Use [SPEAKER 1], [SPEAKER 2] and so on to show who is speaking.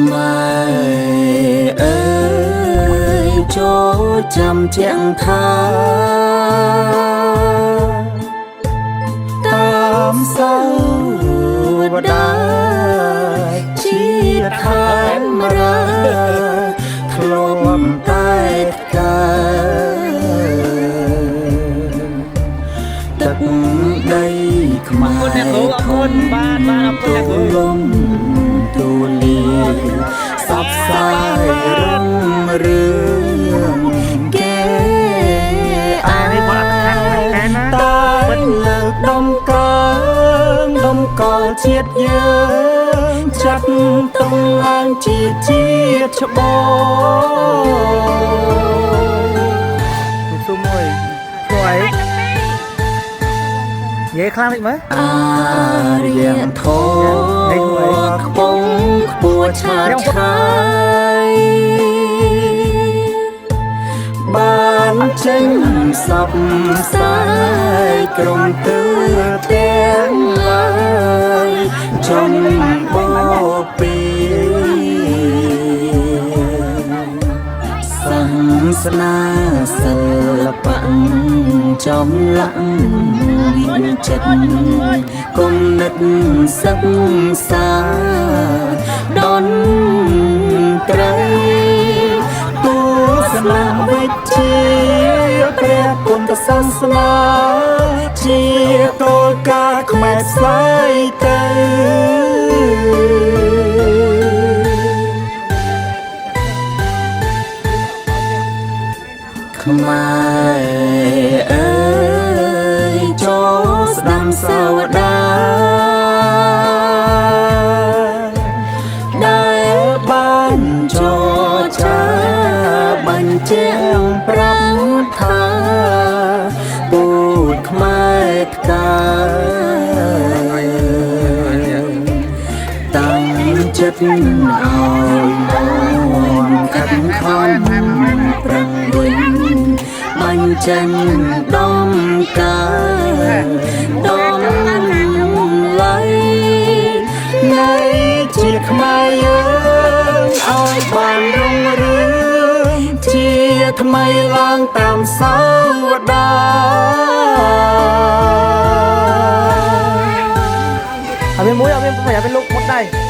[SPEAKER 1] ខ្មែរអើយចូលចាំចាំថាតាមសៅវតាជាតិខែមរាធ្លាប់តែទឹកដីខ្មែរធនទូលំទូលាសពសាយរំរឿងគេអាយតែលើកដំកើងដំកល់ជាតិយើងចាត់ទុំឡើងជាជាតិច្បង
[SPEAKER 2] ស៊ុំមួយព្រោះអីនិយាយខ្លាំងតិចមើល
[SPEAKER 1] អារៀងធោខ្ពងខ្ពស់ឆាតឆាយបានចេញសពសាយក្រុមទើទាំងឡាយចំបោពីសាសនាសិល្បៈចំឡាក់វិចិត្រគុណិតសិក្សាដនត្រីទូសនាវិជ្ជាព្រះពុទ្ធសាសនាជាតលការខ្មែរផ្សាយទៅខ្មែរអើយចូលស្ដាំសាវតាដែលបានចូលចាបញ្ជាក់ប្រាប់ថាពូជខ្មែរថ្កាតាំងចិត្តឲ្យមខិតខំប្រឹងវិញបញ្ចេញដំការដំឡៃនៃជាខ្មែរយើងឲ្យបានរុងរឿងជាថ្មីឡើងតាមសាវតា
[SPEAKER 2] អត់មានមួយអត់មានប្រហែលលោកមុតដែរ